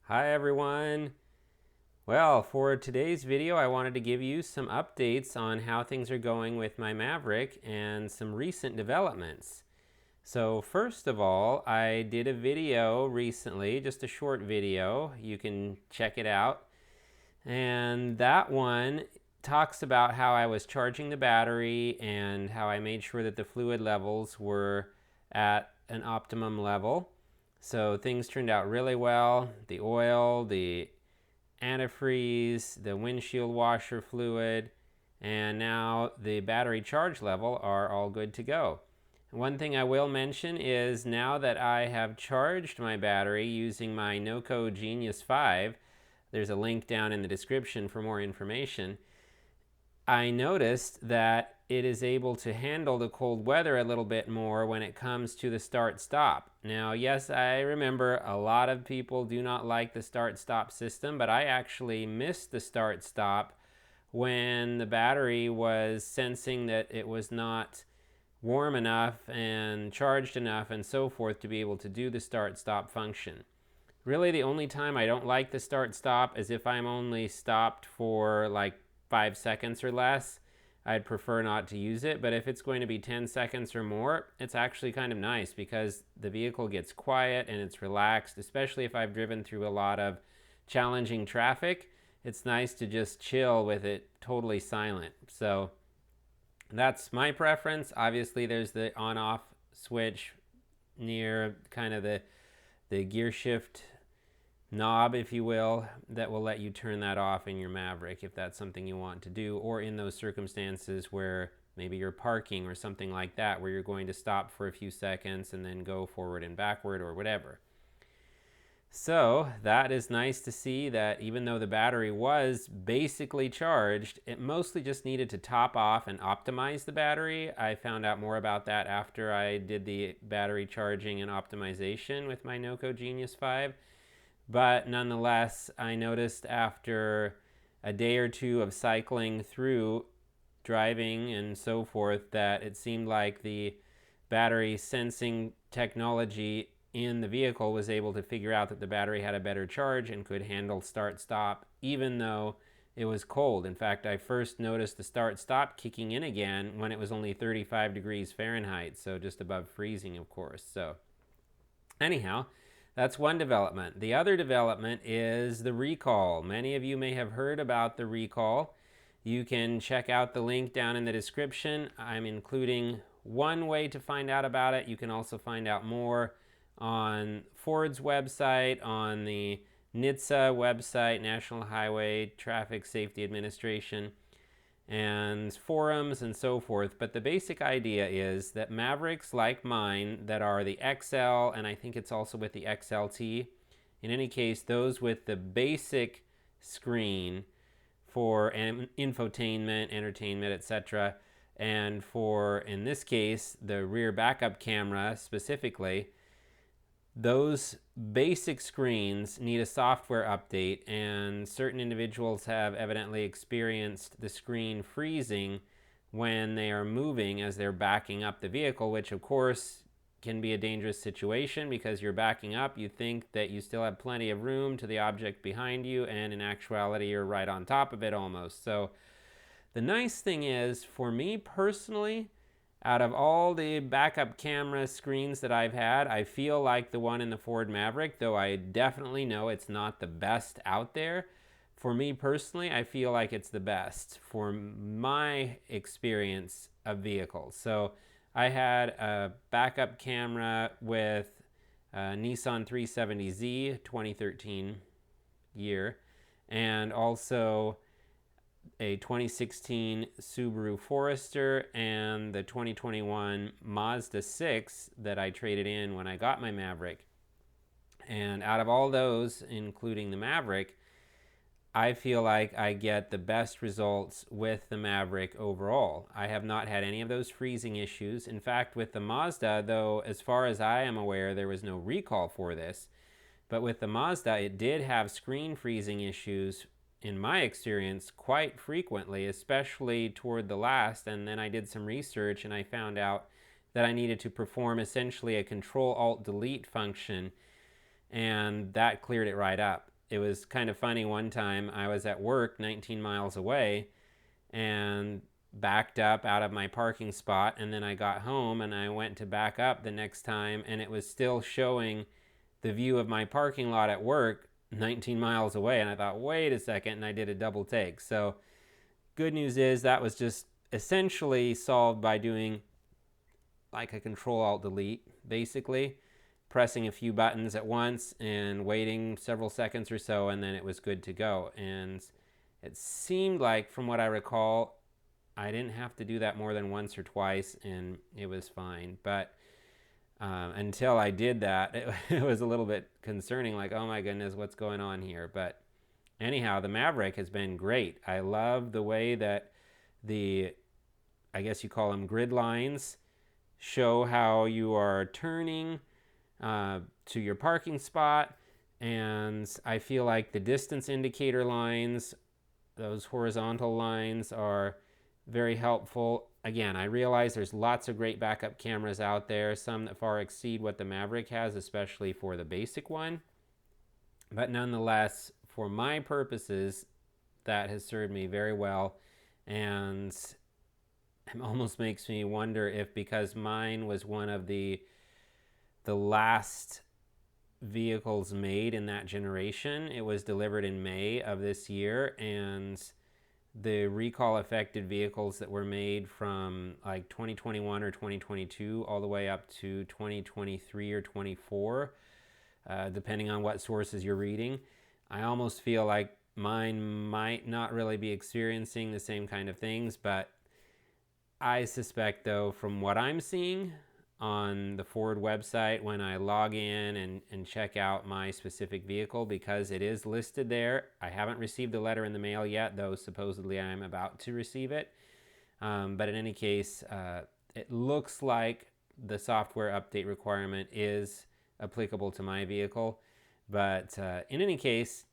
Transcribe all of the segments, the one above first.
Hi everyone. Well, for today's video I wanted to give you some updates on how things are going with my Maverick and some recent developments. So first of all, I did a video recently, just a short video. You can check it out. And that one talks about how I was charging the battery and how I made sure that the fluid levels were at an optimum level. So things turned out really well. The oil, the antifreeze, the windshield washer fluid, and now the battery charge level are all good to go. One thing I will mention is now that I have charged my battery using my NOCO Genius 5, there's a link down in the description for more information, I noticed that it is able to handle the cold weather a little bit more when it comes to the start-stop. Now, yes, I remember a lot of people do not like the start-stop system, but I actually missed the start-stop when the battery was sensing that it was not warm enough and charged enough and so forth to be able to do the start-stop function. Really, the only time I don't like the start-stop is if I'm only stopped for like 5 seconds or less. I'd prefer not to use it, but if it's going to be 10 seconds or more, it's actually kind of nice because the vehicle gets quiet and it's relaxed, especially if I've driven through a lot of challenging traffic. It's nice to just chill with it totally silent. So that's my preference. Obviously, there's the on-off switch near kind of the gear shift knob, if you will, that will let you turn that off in your Maverick if that's something you want to do, or in those circumstances where maybe you're parking or something like that, where you're going to stop for a few seconds and then go forward and backward or whatever. So that is nice to see that even though the battery was basically charged, it mostly just needed to top off and optimize the battery. I found out more about that after I did the battery charging and optimization with my NOCO Genius 5. But nonetheless, I noticed after a day or two of cycling through, driving and so forth, that it seemed like the battery sensing technology in the vehicle was able to figure out that the battery had a better charge and could handle start-stop even though it was cold. In fact, I first noticed the start-stop kicking in again when it was only 35 degrees Fahrenheit, so just above freezing, of course. So anyhow, that's one development. The other development is the recall. Many of you may have heard about the recall. You can check out the link down in the description. I'm including one way to find out about it. You can also find out more on Ford's website, on the NHTSA website, National Highway Traffic Safety Administration, and forums and so forth. But the basic idea is that Mavericks like mine that are the XL, and I think it's also with the XLT, in any case, those with the basic screen for infotainment, entertainment, etc., and for, in this case, the rear backup camera specifically, those basic screens need a software update, and certain individuals have evidently experienced the screen freezing when they are moving as they're backing up the vehicle, which of course can be a dangerous situation because you're backing up, you think that you still have plenty of room to the object behind you, and in actuality you're right on top of it almost. So the nice thing is, for me personally, out of all the backup camera screens that I've had, I feel like the one in the Ford Maverick, though I definitely know it's not the best out there. For me personally, I feel like it's the best for my experience of vehicles. So I had a backup camera with a Nissan 370Z 2013 year, and also a 2016 Subaru Forester and the 2021 Mazda 6 that I traded in when I got my Maverick. And out of all those, including the Maverick, I feel like I get the best results with the Maverick overall. I have not had any of those freezing issues. In fact, with the Mazda, though, as far as I am aware, there was no recall for this. But with the Mazda, it did have screen freezing issues, in my experience, quite frequently, especially toward the last. And then I did some research and I found out that I needed to perform essentially a Control-Alt-Delete function, and that cleared it right up. it was kind of funny. One time I was at work 19 miles away and backed up out of my parking spot, and then I got home and I went to back up the next time, and it was still showing the view of my parking lot at work 19 miles away, and I thought, wait a second, and I did a double take. So good news is that was just essentially solved by doing like a Control-Alt-Delete, basically pressing a few buttons at once and waiting several seconds or so, and then it was good to go. And it seemed like, from what I recall, I didn't have to do that more than once or twice, and it was fine. But until I did that, it was a little bit concerning, like, oh my goodness, what's going on here? But anyhow, the Maverick has been great. I love the way that the, I guess you call them grid lines, show how you are turning to your parking spot. And I feel like the distance indicator lines, those horizontal lines, are very helpful. Again, I realize there's lots of great backup cameras out there, some that far exceed what the Maverick has, especially for the basic one. But nonetheless, for my purposes, that has served me very well. And it almost makes me wonder if, because mine was one of the last vehicles made in that generation, it was delivered in May of this year, and the recall affected vehicles that were made from like 2021 or 2022 all the way up to 2023 or 24, depending on what sources you're reading. I almost feel like mine might not really be experiencing the same kind of things, but I suspect, though, from what I'm seeing on the Ford website when I log in and check out my specific vehicle, because it is listed there. I haven't received a letter in the mail yet, though supposedly I'm about to receive it. But in any case, it looks like the software update requirement is applicable to my vehicle. But in any case,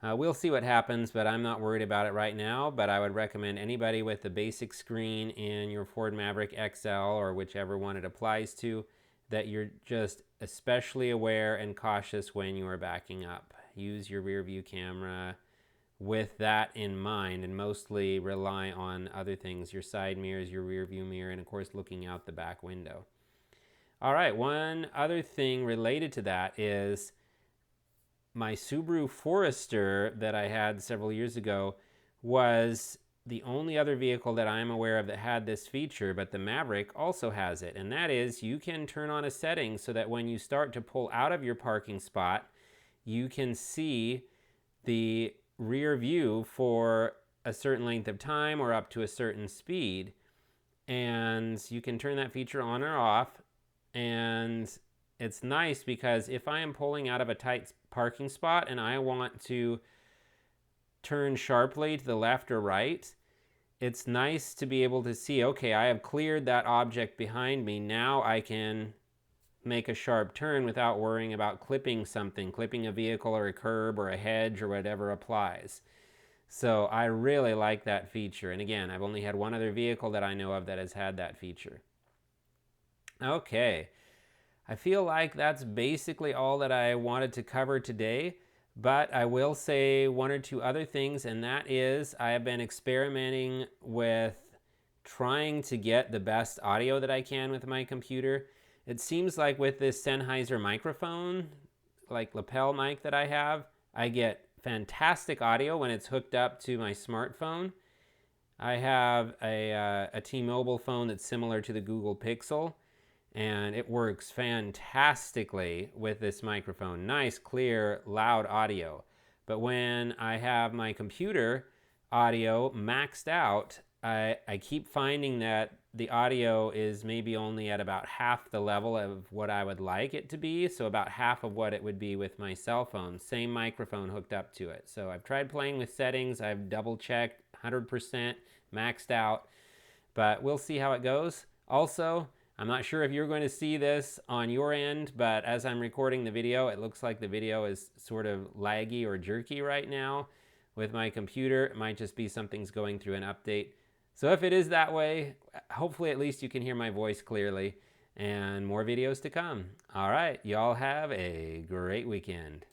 we'll see what happens, but I'm not worried about it right now. But I would recommend anybody with the basic screen in your Ford Maverick XL, or whichever one it applies to, that you're just especially aware and cautious when you are backing up. Use your rear view camera with that in mind, and mostly rely on other things, your side mirrors, your rear view mirror, and of course looking out the back window. All right, one other thing related to that is my Subaru Forester that I had several years ago was the only other vehicle that I'm aware of that had this feature, but the Maverick also has it. And that is, you can turn on a setting so that when you start to pull out of your parking spot, you can see the rear view for a certain length of time or up to a certain speed. And you can turn that feature on or off. And it's nice because if I am pulling out of a tight parking spot and I want to turn sharply to the left or right, it's nice to be able to see, okay, I have cleared that object behind me. Now I can make a sharp turn without worrying about clipping something, clipping a vehicle or a curb or a hedge or whatever applies. So I really like that feature. And again, I've only had one other vehicle that I know of that has had that feature. Okay. I feel like that's basically all that I wanted to cover today, but I will say one or two other things, and that is I have been experimenting with trying to get the best audio that I can with my computer. It seems like with this Sennheiser microphone, like lapel mic that I have, I get fantastic audio when it's hooked up to my smartphone. I have a T-Mobile phone that's similar to the Google Pixel, and it works fantastically with this microphone. Nice, clear, loud audio. But when I have my computer audio maxed out, I keep finding that the audio is maybe only at about half the level of what I would like it to be, so about half of what it would be with my cell phone, same microphone hooked up to it. So I've tried playing with settings, I've double checked, 100% maxed out, but we'll see how it goes. Also, I'm not sure if you're going to see this on your end, but as I'm recording the video, it looks like the video is sort of laggy or jerky right now with my computer. It might just be something's going through an update. So if it is that way, hopefully at least you can hear my voice clearly, and more videos to come. All right, y'all have a great weekend.